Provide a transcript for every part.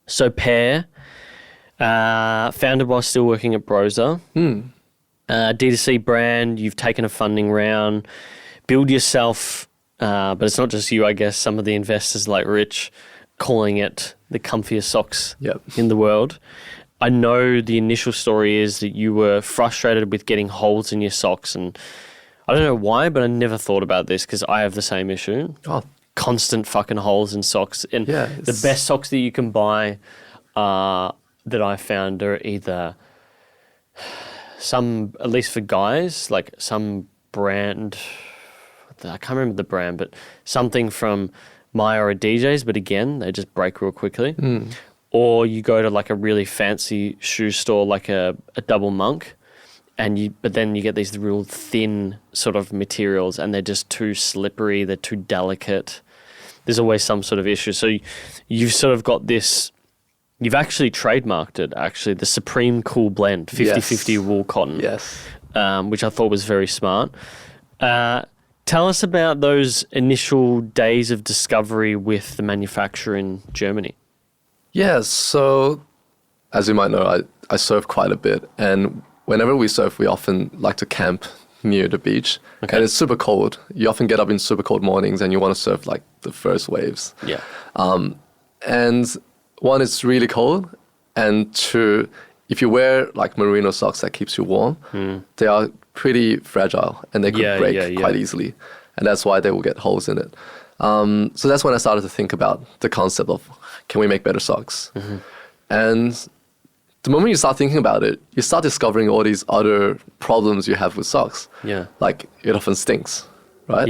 So Paire, founded while still working at Brosa. D2C brand, you've taken a funding round, build yourself, but it's not just you, I guess, some of the investors like Rich calling it the comfiest socks in the world. I know the initial story is that you were frustrated with getting holes in your socks, and I don't know why, but I never thought about this because I have the same issue. Constant fucking holes in socks. And the best socks that you can buy that I found are either some, at least for guys, like some brand, I can't remember the brand, but something from Maya or DJs, but again, they just break real quickly. Or you go to like a really fancy shoe store, like a Double Monk, but then you get these real thin sort of materials and they're just too slippery, they're too delicate. There's always some sort of issue. So you've sort of got this, you've actually trademarked it, actually, the Supreme Cool Blend, 50-50 wool cotton, which I thought was very smart. Tell us about those initial days of discovery with the manufacturer in Germany. Yeah, so as you might know, I surf quite a bit. And whenever we surf, we often like to camp near the beach. And it's super cold. You often get up in super cold mornings and you want to surf like the first waves. And one, it's really cold. And two, if you wear like merino socks that keeps you warm, they are pretty fragile and they could break quite easily. And that's why they will get holes in it. So that's when I started to think about the concept of, can we make better socks? And the moment you start thinking about it, you start discovering all these other problems you have with socks. Like it often stinks, right?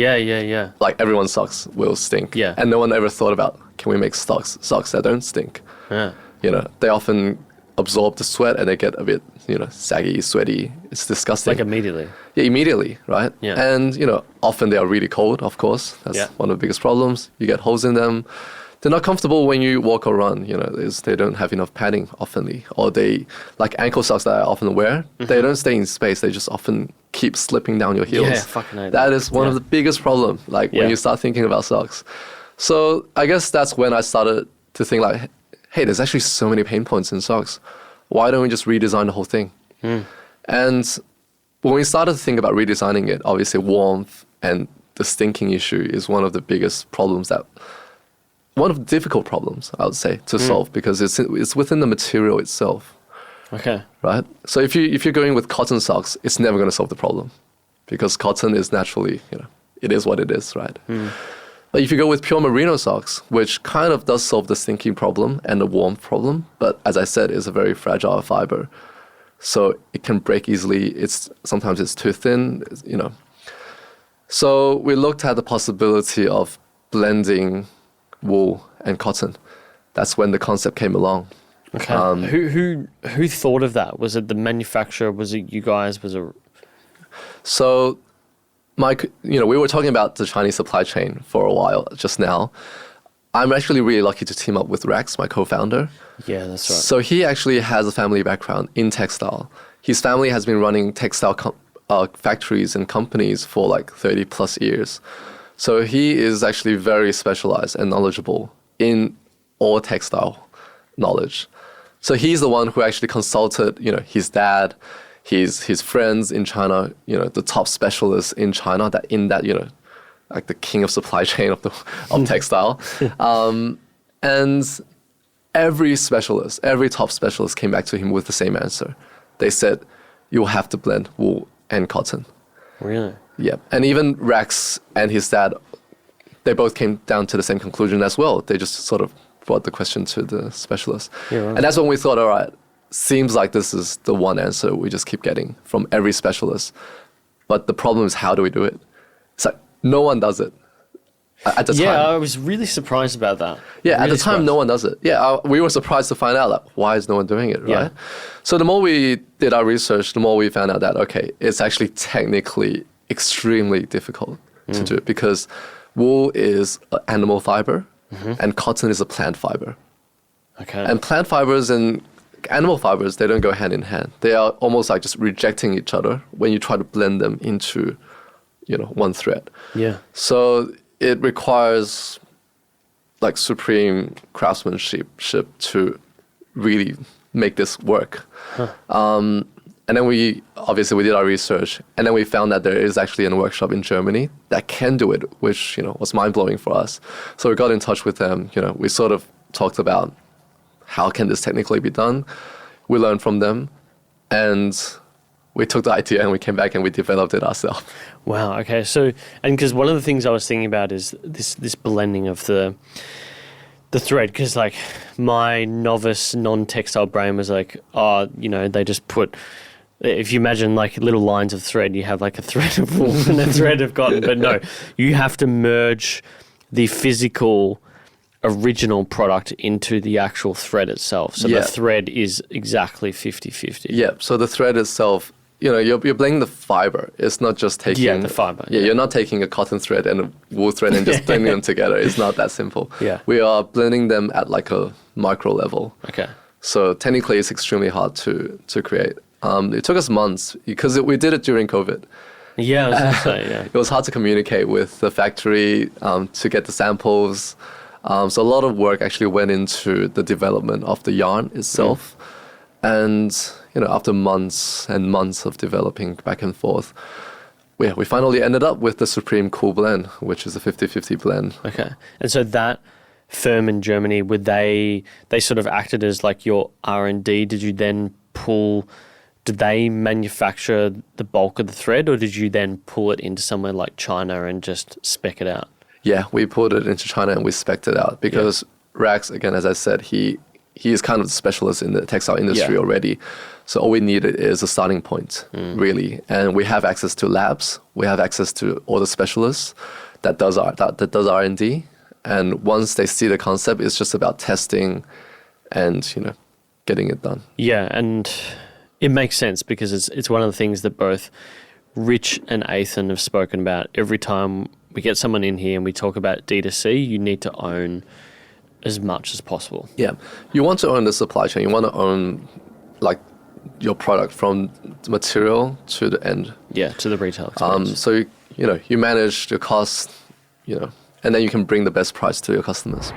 Like everyone's socks will stink. And no one ever thought about, can we make socks that don't stink? You know, they often absorb the sweat and they get a bit, you know, saggy, sweaty. It's disgusting. Like immediately. Yeah, immediately, right? And, you know, often they are really cold, of course. That's one of the biggest problems. You get holes in them. They're not comfortable when you walk or run, you know, they don't have enough padding oftenly. Or they, like ankle socks that I often wear, they don't stay in space. They just often keep slipping down your heels. That is one of the biggest problems, like when you start thinking about socks. So I guess that's when I started to think like, hey, there's actually so many pain points in socks. Why don't we just redesign the whole thing? And when we started to think about redesigning it, obviously warmth and the stinking issue is one of the biggest problems one of the difficult problems, I would say, to solve because it's within the material itself. Right? So if you're going with cotton socks, it's never going to solve the problem because cotton is naturally, you know, it is what it is, right? But if you go with pure merino socks, which kind of does solve the stinking problem and the warmth problem, but as I said, it's a very fragile fiber. So it can break easily. Sometimes it's too thin, you know. So we looked at the possibility of blending wool and cotton. That's when the concept came along. Who thought of that? Was it the manufacturer? Was it you guys? So we were talking about the Chinese supply chain for a while just now. I'm actually really lucky to team up with Rex, my co-founder. Yeah, that's right. So he actually has a family background in textile. His family has been running textile factories and companies for like 30 plus years. So he is actually very specialized and knowledgeable in all textile knowledge. So he's the one who actually consulted, you know, his dad, his friends in China, you know, the top specialists in China you know, like the king of supply chain of textile. And every top specialist came back to him with the same answer. They said, you will have to blend wool and cotton. Really? Yeah. And even Rex and his dad, they both came down to the same conclusion as well. They just sort of brought the question to the specialist. And that's when we thought, all right, seems like this is the one answer we just keep getting from every specialist. But the problem is, how do we do it? It's like no one does it at the time. Yeah, I was really surprised about that. Yeah, at the time, no one does it. Yeah, we were surprised to find out, like, why is no one doing it, right? Yeah. So the more we did our research, the more we found out that, okay, it's actually technically extremely difficult to do because wool is an animal fiber and cotton is a plant fiber. And plant fibers and animal fibers, they don't go hand in hand. They are almost like just rejecting each other when you try to blend them into, you know, one thread. Yeah. So it requires like supreme craftsmanship to really make this work? And then we did our research, and then we found that there is actually a workshop in Germany that can do it, which, was mind-blowing for us. So we got in touch with them. We sort of talked about how can this technically be done. We learned from them, and we took the idea and we came back and we developed it ourselves. Wow. Okay. So, and because one of the things I was thinking about is this blending of the thread, because like my novice non-textile brain was like, they just put. If you imagine like little lines of thread, you have like a thread of wool and a thread of cotton. But no, you have to merge the physical original product into the actual thread itself. So the thread is exactly 50-50. Yeah. So the thread itself, you're blending the fiber. It's not just taking... the fiber. Yeah, you're not taking a cotton thread and a wool thread and just blending them together. It's not that simple. Yeah. We are blending them at like a micro level. Okay. So technically it's extremely hard to create. It took us months because we did it during COVID. Yeah, I was going to say, yeah. It was hard to communicate with the factory to get the samples. So a lot of work actually went into the development of the yarn itself. And, after months and months of developing back and forth, we finally ended up with the Supreme Cool Blend, which is a 50-50 blend. Okay. And so that firm in Germany, they sort of acted as like your R&D? Did you then did they manufacture the bulk of the thread, or did you then pull it into somewhere like China and just spec it out? Yeah, we pulled it into China and we spec'd it out because Rax, again, as I said, he is kind of the specialist in the textile industry already. So all we needed is a starting point, really. And we have access to labs. We have access to all the specialists that does R&D. And once they see the concept, it's just about testing and, getting it done. Yeah, and it makes sense because it's one of the things that both Rich and Ethan have spoken about. Every time we get someone in here and we talk about D2C, you need to own as much as possible. Yeah. You want to own the supply chain. You want to own like your product from the material to the end. Yeah, to the retail experience. So, you manage the cost, and then you can bring the best price to your customers.